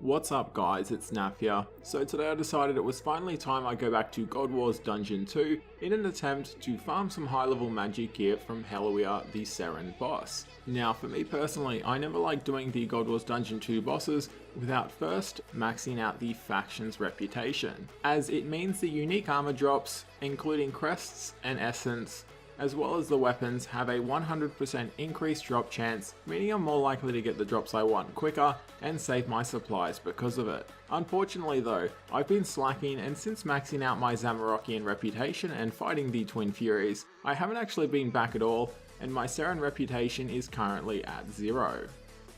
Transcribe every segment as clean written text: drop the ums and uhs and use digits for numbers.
What's up guys, it's Naf here. So today I decided it was finally time I go back to God Wars Dungeon 2 in an attempt to farm some high level magic gear from Helwyr, the Seren boss. Now for me personally, I never like doing the God Wars Dungeon 2 bosses without first maxing out the faction's reputation, as it means the unique armor drops, including crests and essence, as well as the weapons, have a 100% increased drop chance, meaning I'm more likely to get the drops I want quicker and save my supplies because of it. Unfortunately though, I've been slacking, and since maxing out my Zamorakian reputation and fighting the Twin Furies, I haven't actually been back at all, and my Seren reputation is currently at 0.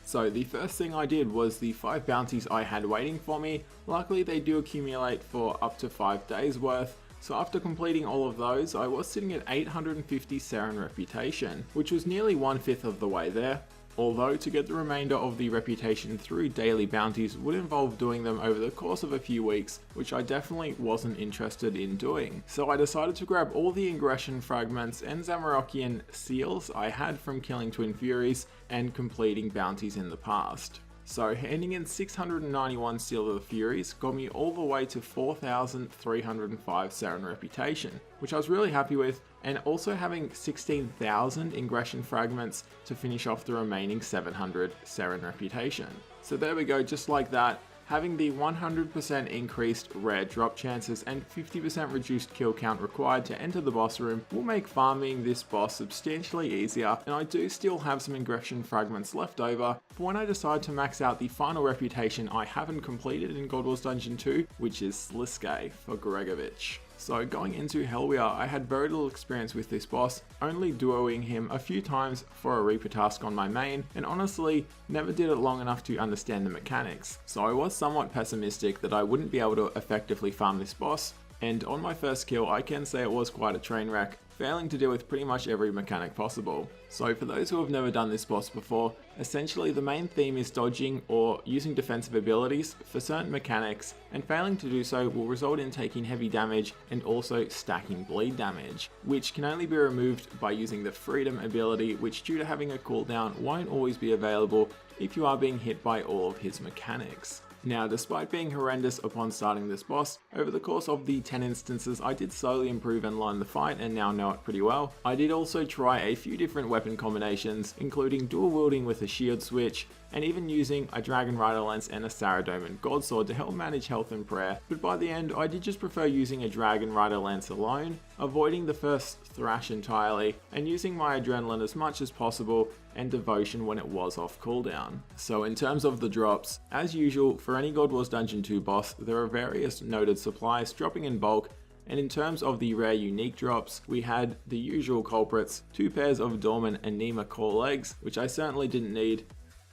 So the first thing I did was the 5 bounties I had waiting for me. Luckily they do accumulate for up to 5 days worth. So after completing all of those, I was sitting at 850 Seren reputation, which was nearly 1/5 of the way there. Although to get the remainder of the reputation through daily bounties would involve doing them over the course of a few weeks, which I definitely wasn't interested in doing. So I decided to grab all the ingression fragments and Zamorakian seals I had from killing Twin Furies and completing bounties in the past. So handing in 691 Seal of the Furies got me all the way to 4,305 Seren reputation, which I was really happy with, and also having 16,000 ingression fragments to finish off the remaining 700 Seren reputation. So there we go, just like that. Having the 100% increased rare drop chances and 50% reduced kill count required to enter the boss room will make farming this boss substantially easier, and I do still have some ingression fragments left over for when I decide to max out the final reputation I haven't completed in God Wars Dungeon 2, which is Sliske for Gregovich. So going into Helwyr, I had very little experience with this boss, only duoing him a few times for a Reaper task on my main, and honestly, never did it long enough to understand the mechanics. So I was somewhat pessimistic that I wouldn't be able to effectively farm this boss, and on my first kill I can say it was quite a train wreck, failing to deal with pretty much every mechanic possible. So for those who have never done this boss before, essentially the main theme is dodging or using defensive abilities for certain mechanics, and failing to do so will result in taking heavy damage and also stacking bleed damage, which can only be removed by using the Freedom ability, which due to having a cooldown won't always be available if you are being hit by all of his mechanics. Now, despite being horrendous upon starting this boss, over the course of the 10 instances I did slowly improve and learn the fight and now know it pretty well. I did also try a few different weapon combinations, including dual wielding with a shield switch, and even using a Dragon Rider Lance and a Saradomin Godsword to help manage health and prayer, but by the end I did just prefer using a Dragon Rider Lance alone, avoiding the first thrash entirely, and using my Adrenaline as much as possible and Devotion when it was off cooldown. So in terms of the drops, as usual for any God Wars Dungeon 2 boss, there are various noted supplies dropping in bulk, and in terms of the rare unique drops, we had the usual culprits, 2 pairs of Dorman and Nima core legs, which I certainly didn't need,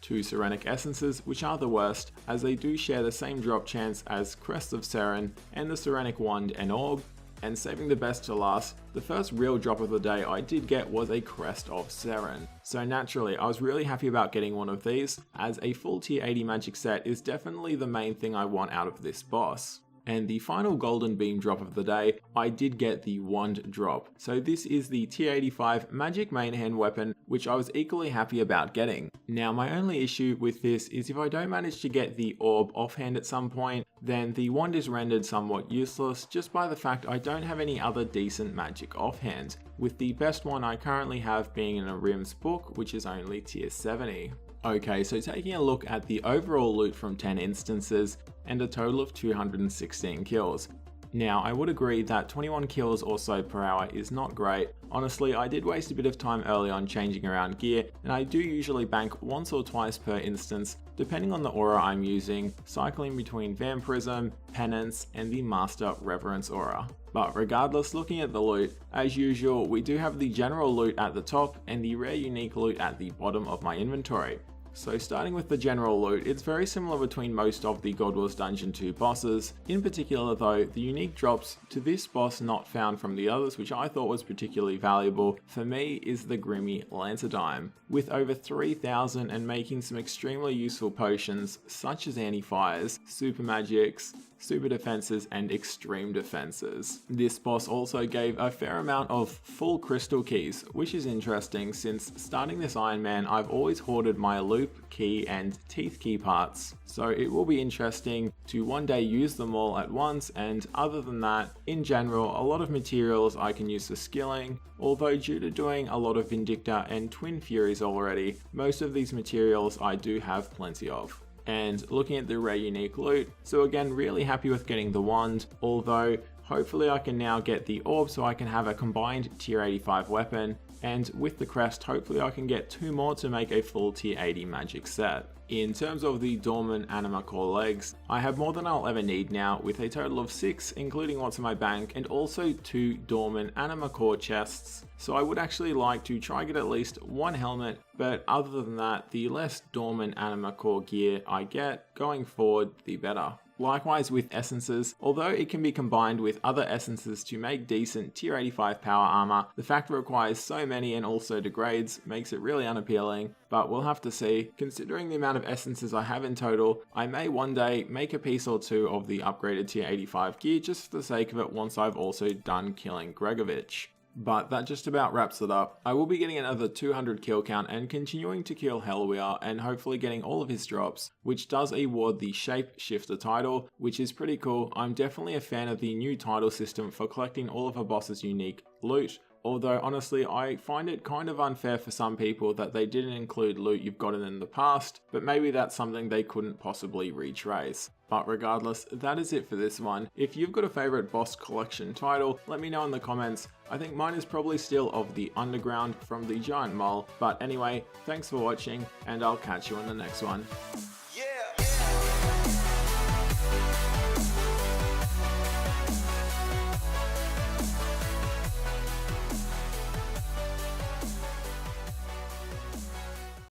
2 Serenic Essences, which are the worst, as they do share the same drop chance as Crest of Seren and the Serenic Wand and Orb, and saving the best to last, the first real drop of the day I did get was a Crest of Seren. So naturally, I was really happy about getting one of these, as a full tier 80 magic set is definitely the main thing I want out of this boss. And the final golden beam drop of the day, I did get the wand drop. So this is the tier 85 magic main hand weapon, which I was equally happy about getting. Now my only issue with this is if I don't manage to get the orb offhand at some point, then the wand is rendered somewhat useless just by the fact I don't have any other decent magic offhand, with the best one I currently have being in a Rim's book, which is only tier 70. Okay, so taking a look at the overall loot from 10 instances and a total of 216 kills. Now, I would agree that 21 kills or so per hour is not great. Honestly, I did waste a bit of time early on changing around gear, and I do usually bank once or twice per instance, depending on the aura I'm using, cycling between Vampirism, Penance, and the Master Reverence aura. But regardless, looking at the loot, as usual, we do have the general loot at the top and the rare unique loot at the bottom of my inventory. So starting with the general loot, it's very similar between most of the God Wars Dungeon 2 bosses. In particular though, the unique drops to this boss not found from the others, which I thought was particularly valuable, for me is the Grimy Lancerdime. with over 3,000 and making some extremely useful potions such as anti-fires, super magics, super defenses, and extreme defenses. This boss also gave a fair amount of full crystal keys, which is interesting since starting this Ironman I've always hoarded my loop key and teeth key parts, so it will be interesting to one day use them all at once. And other than that, in general, a lot of materials I can use for skilling, although due to doing a lot of Vindicta and Twin Furies already, most of these materials I do have plenty of. And looking at the rare unique loot, so again, really happy with getting the wand, although hopefully I can now get the orb so I can have a combined tier 85 weapon, and with the crest hopefully I can get 2 more to make a full tier 80 magic set. In terms of the dormant anima core legs, I have more than I'll ever need now, with a total of 6 including what's in my bank, and also 2 dormant anima core chests, so I would actually like to try get at least 1 helmet, but other than that, the less dormant anima core gear I get going forward, the better. Likewise with essences, although it can be combined with other essences to make decent tier 85 power armor, the fact it requires so many and also degrades makes it really unappealing, but we'll have to see. Considering the amount of essences I have in total, I may one day make a piece or 2 of the upgraded tier 85 gear just for the sake of it once I've also done killing Gregovich. But that just about wraps it up. I will be getting another 200 kill count and continuing to kill Helwyr and hopefully getting all of his drops, which does award the Shapeshifter title, which is pretty cool. I'm definitely a fan of the new title system for collecting all of a boss's unique loot. Although honestly, I find it kind of unfair for some people that they didn't include loot you've gotten in the past, but maybe that's something they couldn't possibly retrace. But regardless, that is it for this one. If you've got a favorite boss collection title, let me know in the comments. I think mine is probably still of the Underground from the Giant Mole. But anyway, thanks for watching, and I'll catch you in the next one.